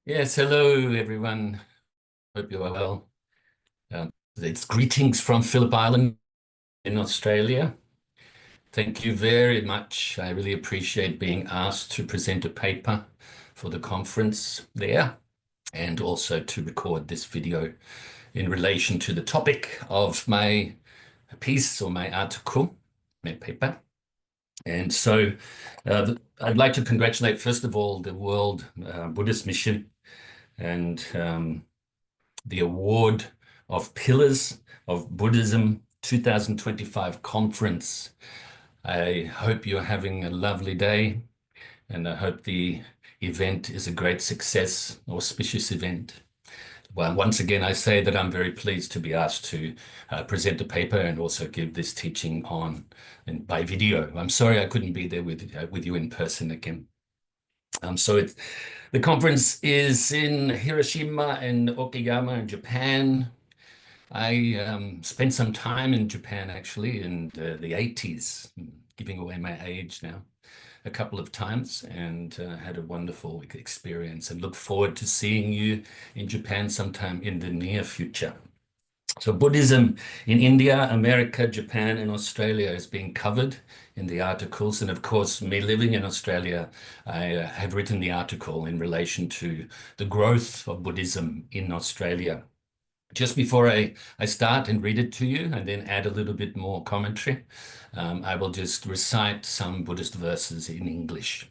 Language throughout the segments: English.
Yes, hello everyone. Hope you are well. It's greetings from Phillip Island in Australia. Thank you very much. I really appreciate being asked to present a paper for the conference there and also to record this video in relation to the topic of my piece or my article, my paper. And so I'd like to congratulate, first of all, the World Buddhist Mission and the award of Pillars of Buddhism 2025 conference. I hope you're having a lovely day, and I hope the event is a great success, auspicious event. Well, once again, I say that I'm very pleased to be asked to present the paper and also give this teaching on and by video. I'm sorry I couldn't be there with you in person again. The conference is in Hiroshima and Okayama in Japan. I spent some time in Japan actually in the 80s, giving away my age now, a couple of times, and had a wonderful experience and look forward to seeing you in Japan sometime in the near future. So Buddhism in India, America, Japan, and Australia is being covered in the articles. And of course, me living in Australia, I have written the article in relation to the growth of Buddhism in Australia. Just before I start and read it to you and then add a little bit more commentary, I will just recite some Buddhist verses in English.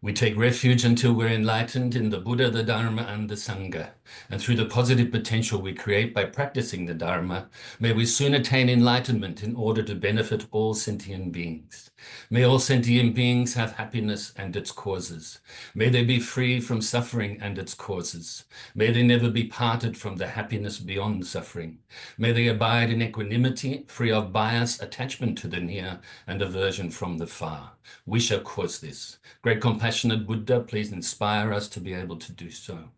We take refuge until we're enlightened in the Buddha, the Dharma, and the Sangha. And through the positive potential we create by practicing the Dharma, may we soon attain enlightenment in order to benefit all sentient beings. May all sentient beings have happiness and its causes. May they be free from suffering and its causes. May they never be parted from the happiness beyond suffering. May they abide in equanimity, free of bias, attachment to the near, and aversion from the far. We shall cause this. Great compassionate Buddha, please inspire us to be able to do so.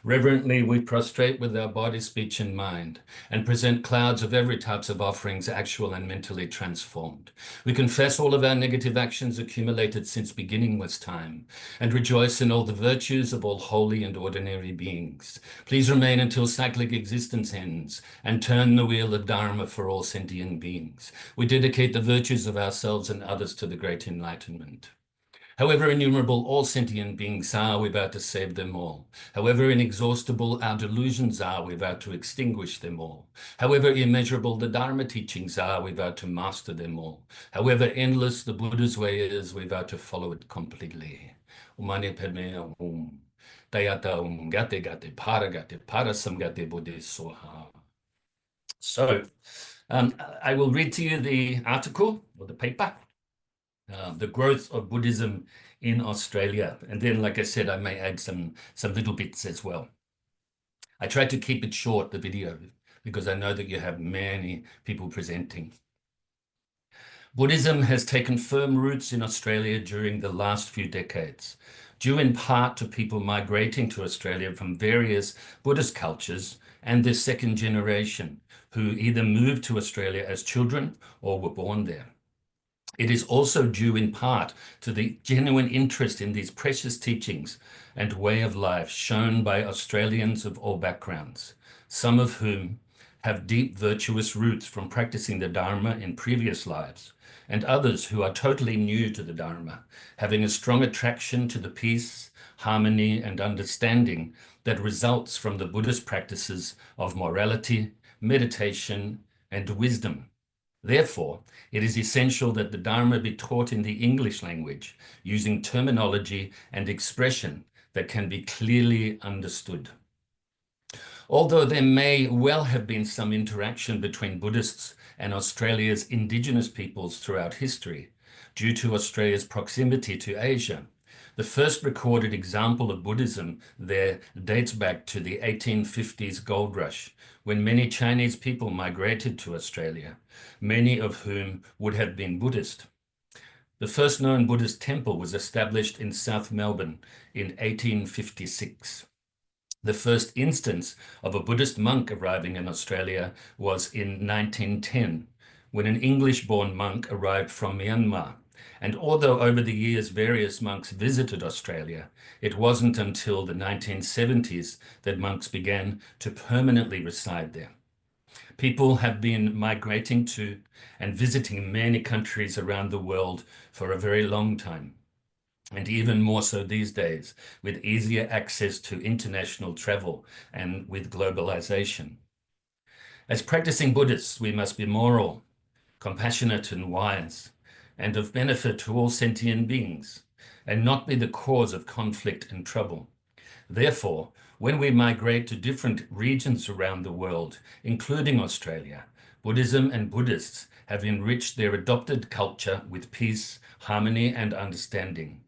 Reverently, we prostrate with our body, speech, and mind, and present clouds of every types of offerings, actual and mentally transformed. We confess all of our negative actions accumulated since beginning was time, and rejoice in all the virtues of all holy and ordinary beings. Please remain until cyclic existence ends, and turn the wheel of Dharma for all sentient beings. We dedicate the virtues of ourselves and others to the great enlightenment. However innumerable all sentient beings are, we vow to save them all. However inexhaustible our delusions are, we vow to extinguish them all. However immeasurable the Dharma teachings are, we vow to master them all. However endless the Buddha's way is, we vow to follow it completely. Mani Padme Hum. Tayata Gate Gate Parasamgate Buddhi Soha. So, I will read to you the article or the paper. The growth of Buddhism in Australia. And then, like I said, I may add some little bits as well. I tried to keep it short, the video, because I know that you have many people presenting. Buddhism has taken firm roots in Australia during the last few decades, due in part to people migrating to Australia from various Buddhist cultures and their second generation, who either moved to Australia as children or were born there. It is also due in part to the genuine interest in these precious teachings and way of life shown by Australians of all backgrounds, some of whom have deep virtuous roots from practicing the Dharma in previous lives, and others who are totally new to the Dharma, having a strong attraction to the peace, harmony, and understanding that results from the Buddhist practices of morality, meditation, and wisdom. Therefore, it is essential that the Dharma be taught in the English language, using terminology and expression that can be clearly understood. Although there may well have been some interaction between Buddhists and Australia's indigenous peoples throughout history, due to Australia's proximity to Asia, the first recorded example of Buddhism there dates back to the 1850s gold rush, when many Chinese people migrated to Australia, many of whom would have been Buddhist. The first known Buddhist temple was established in South Melbourne in 1856. The first instance of a Buddhist monk arriving in Australia was in 1910, when an English-born monk arrived from Myanmar And although over the years various monks visited Australia, it wasn't until the 1970s that monks began to permanently reside there. People have been migrating to and visiting many countries around the world for a very long time, and even more so these days, with easier access to international travel and with globalization. As practicing Buddhists, we must be moral, compassionate and wise, and of benefit to all sentient beings, and not be the cause of conflict and trouble. Therefore, when we migrate to different regions around the world, including Australia, Buddhism and Buddhists have enriched their adopted culture with peace, harmony, and understanding.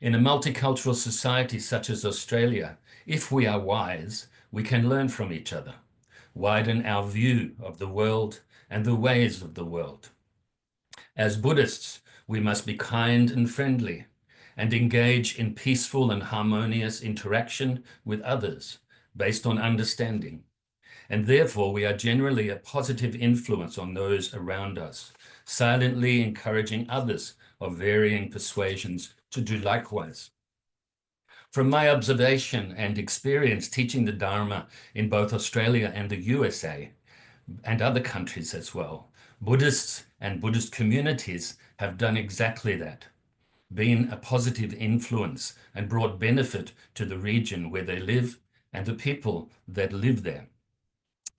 In a multicultural society such as Australia, if we are wise, we can learn from each other, widen our view of the world and the ways of the world. As Buddhists, we must be kind and friendly and engage in peaceful and harmonious interaction with others based on understanding. And therefore, we are generally a positive influence on those around us, silently encouraging others of varying persuasions to do likewise. From my observation and experience teaching the Dharma in both Australia and the USA, and other countries as well, Buddhists and Buddhist communities have done exactly that, been a positive influence and brought benefit to the region where they live and the people that live there.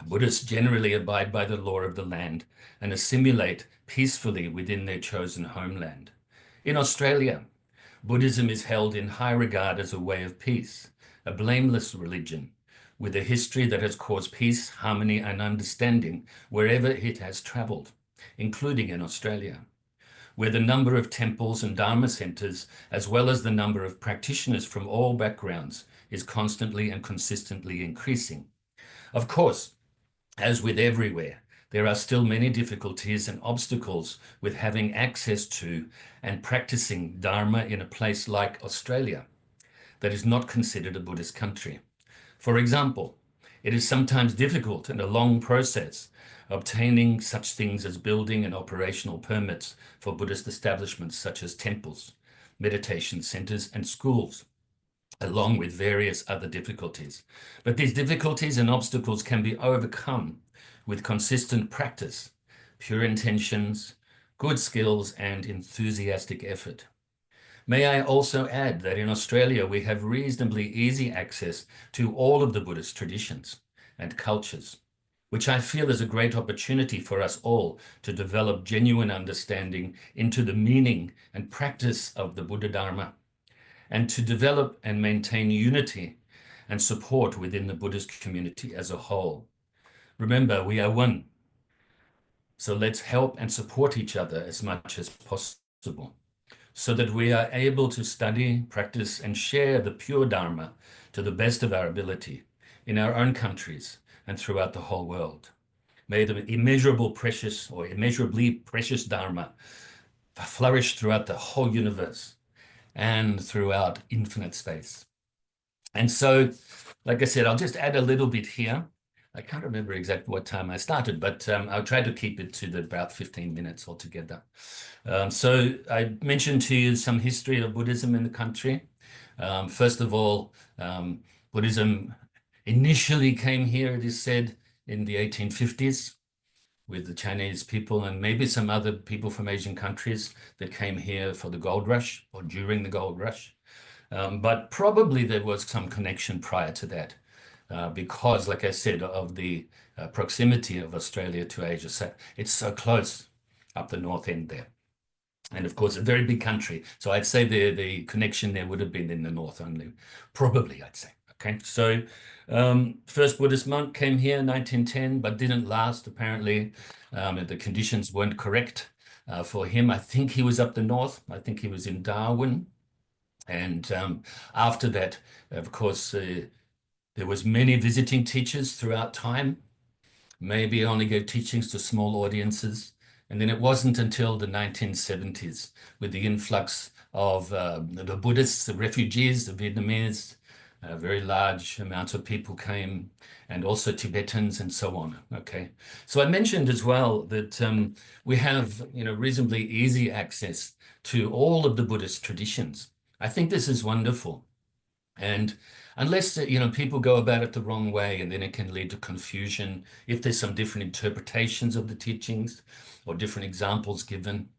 Buddhists generally abide by the law of the land and assimilate peacefully within their chosen homeland. In Australia, Buddhism is held in high regard as a way of peace, a blameless religion, with a history that has caused peace, harmony, and understanding wherever it has traveled, including in Australia, where the number of temples and Dharma centers, as well as the number of practitioners from all backgrounds, is constantly and consistently increasing. Of course, as with everywhere, there are still many difficulties and obstacles with having access to and practicing Dharma in a place like Australia that is not considered a Buddhist country. For example, it is sometimes difficult and a long process obtaining such things as building and operational permits for Buddhist establishments such as temples, meditation centers, and schools, along with various other difficulties. But these difficulties and obstacles can be overcome with consistent practice, pure intentions, good skills, and enthusiastic effort. May I also add that in Australia, we have reasonably easy access to all of the Buddhist traditions and cultures, which I feel is a great opportunity for us all to develop genuine understanding into the meaning and practice of the Buddha Dharma, and to develop and maintain unity and support within the Buddhist community as a whole. Remember, we are one, so let's help and support each other as much as possible, so that we are able to study, practice, and share the pure Dharma to the best of our ability in our own countries and throughout the whole world. May the immeasurably precious Dharma flourish throughout the whole universe and throughout infinite space. And so, like I said, I'll just add a little bit here. I can't remember exactly what time I started, but I'll try to keep it to about 15 minutes altogether. So I mentioned to you some history of Buddhism in the country. First of all, Buddhism initially came here, it is said, in the 1850s with the Chinese people and maybe some other people from Asian countries that came here for the gold rush or during the gold rush. But probably there was some connection prior to that because, like I said, of the proximity of Australia to Asia. So it's so close up the north end there. And of course, a very big country. So I'd say the connection there would have been in the north only. Probably, I'd say. Okay, so first Buddhist monk came here in 1910, but didn't last, apparently. The conditions weren't correct for him. I think he was up the north. I think he was in Darwin. And after that, of course, there was many visiting teachers throughout time. Maybe only gave teachings to small audiences. And then it wasn't until the 1970s, with the influx of the Buddhists, the refugees, the Vietnamese, a very large amount of people came, and also Tibetans and so on. Okay, so I mentioned as well that we have, reasonably easy access to all of the Buddhist traditions. I think this is wonderful. And unless, people go about it the wrong way, and then it can lead to confusion if there's some different interpretations of the teachings or different examples given,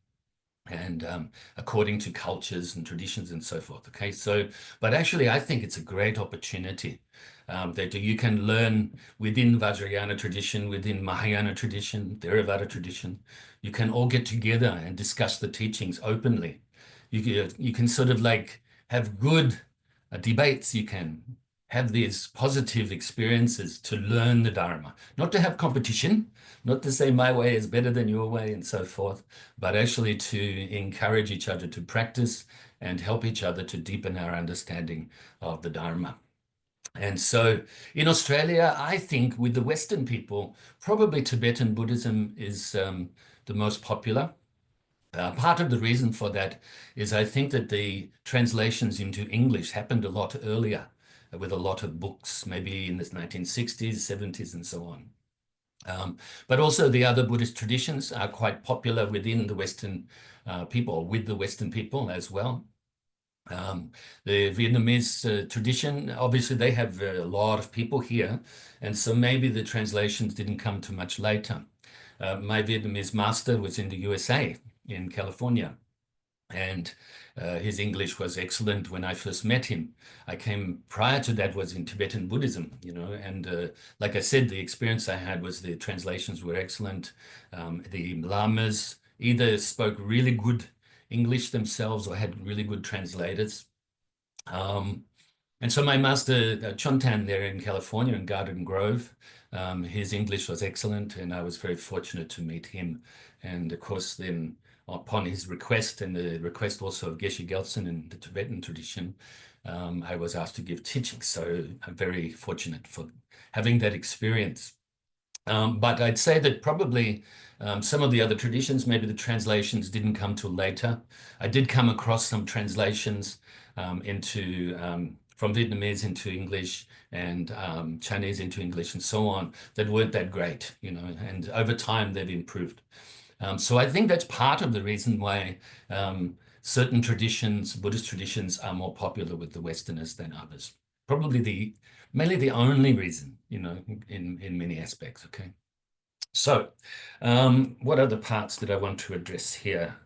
and according to cultures and traditions and so forth. Okay, so, but actually, I think it's a great opportunity that you can learn within Vajrayana tradition, within Mahayana tradition, Theravada tradition. You can all get together and discuss the teachings openly. You can sort of like have good debates. You can have these positive experiences to learn the Dharma, not to have competition, not to say my way is better than your way and so forth, but actually to encourage each other to practice and help each other to deepen our understanding of the Dharma. And so in Australia, I think with the Western people, probably Tibetan Buddhism is the most popular. Part of the reason for that is I think that the translations into English happened a lot earlier with a lot of books, maybe in the 1960s, 70s, and so on. But also the other Buddhist traditions are quite popular within the Western people, with the Western people as well. The Vietnamese tradition, obviously they have a lot of people here, and so maybe the translations didn't come too much later. My Vietnamese master was in the USA, in California, and his English was excellent when I first met him. I came prior to that was in Tibetan Buddhism, and like I said, the experience I had was the translations were excellent. The lamas either spoke really good English themselves or had really good translators. And so my master, Chontan, there in California in Garden Grove, his English was excellent, and I was very fortunate to meet him. And of course, then upon his request and the request also of Geshe Gelsen in the Tibetan tradition, I was asked to give teaching. So I'm very fortunate for having that experience. But I'd say that probably some of the other traditions, maybe the translations didn't come till later. I did come across some translations from Vietnamese into English and Chinese into English and so on that weren't that great, and over time they've improved. So I think that's part of the reason why certain traditions, Buddhist traditions, are more popular with the Westerners than others. Probably mainly the only reason, in many aspects. Okay. So what other parts did I want to address here?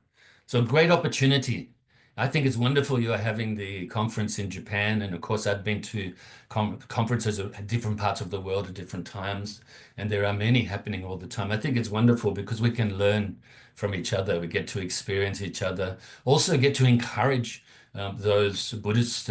So great opportunity. I think it's wonderful you are having the conference in Japan. And of course, I've been to conferences at different parts of the world at different times. And there are many happening all the time. I think it's wonderful because we can learn from each other. We get to experience each other. Also get to encourage those Buddhist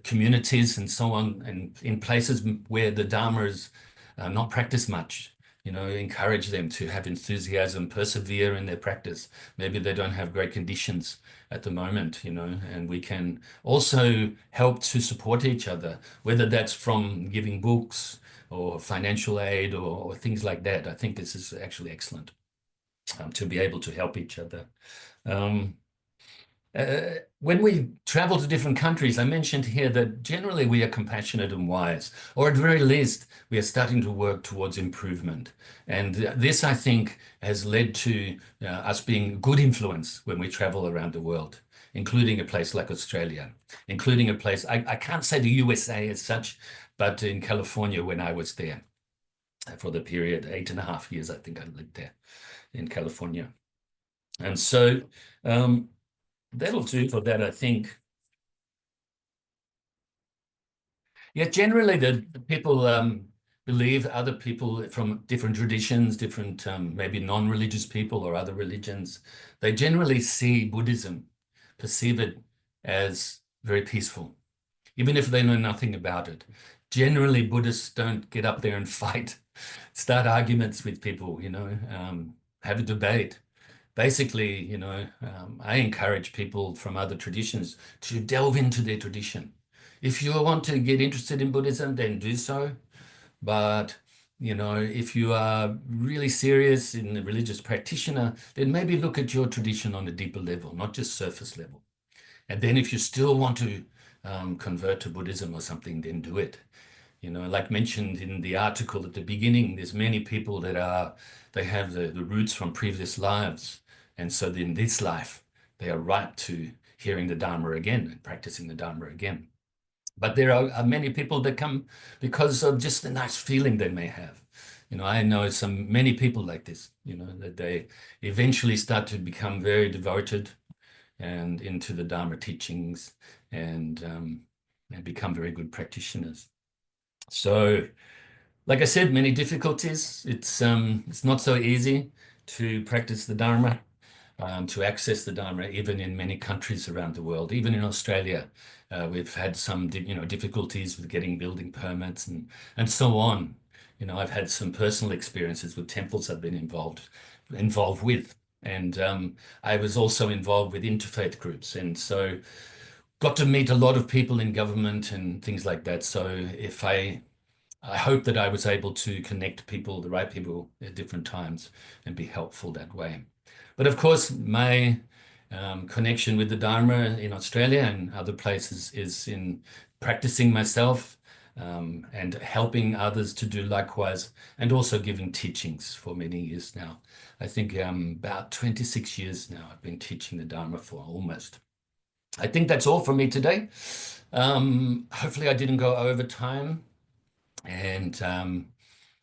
communities and so on, and in places where the Dharma is not practiced much, encourage them to have enthusiasm, persevere in their practice. Maybe they don't have great conditions at the moment, and we can also help to support each other, whether that's from giving books or financial aid or things like that. I think this is actually excellent to be able to help each other. When we travel to different countries, I mentioned here that generally we are compassionate and wise, or at the very least, we are starting to work towards improvement. And this, I think, has led to us being a good influence when we travel around the world, including a place like Australia, including a place, I can't say the USA as such, but in California when I was there for the period, 8.5 years, I think I lived there in California. And so, that'll do for that, I think. Yeah, generally the people believe other people from different traditions, different maybe non-religious people or other religions, they generally see Buddhism, perceive it as very peaceful, even if they know nothing about it. Generally, Buddhists don't get up there and fight, start arguments with people, have a debate. Basically, I encourage people from other traditions to delve into their tradition. If you want to get interested in Buddhism, then do so. But, if you are really serious in a religious practitioner, then maybe look at your tradition on a deeper level, not just surface level. And then if you still want to convert to Buddhism or something, then do it. Like mentioned in the article at the beginning, there's many people that they have the roots from previous lives. And so in this life, they are ripe to hearing the Dharma again and practicing the Dharma again. But there are many people that come because of just the nice feeling they may have. I know many people like this, that they eventually start to become very devoted and into the Dharma teachings and become very good practitioners. So, like I said, many difficulties. It's not so easy to practice the Dharma, to access the Dharma, even in many countries around the world. Even in Australia, we've had some difficulties with getting building permits and so on. I've had some personal experiences with temples I've been involved with. And I was also involved with interfaith groups. And so got to meet a lot of people in government and things like that. So I hope that I was able to connect people, the right people at different times and be helpful that way. But of course, my connection with the Dharma in Australia and other places is in practicing myself and helping others to do likewise, and also giving teachings for many years now. I think about 26 years now I've been teaching the Dharma for almost. I think that's all from me today. Hopefully I didn't go over time, and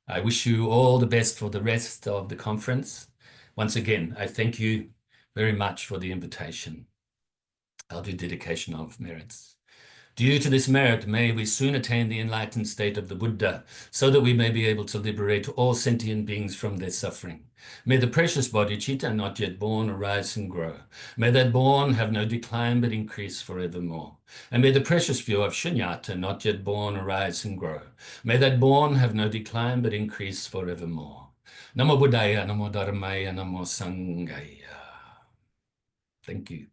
I wish you all the best for the rest of the conference. Once again, I thank you very much for the invitation. I'll do dedication of merits. Due to this merit, may we soon attain the enlightened state of the Buddha, so that we may be able to liberate all sentient beings from their suffering. May the precious bodhicitta not yet born arise and grow. May that born have no decline but increase forevermore. And may the precious view of shunyata not yet born arise and grow. May that born have no decline but increase forevermore. Namo Buddhaya, Namo Dharmaya, Namo Sanghaya. Thank you.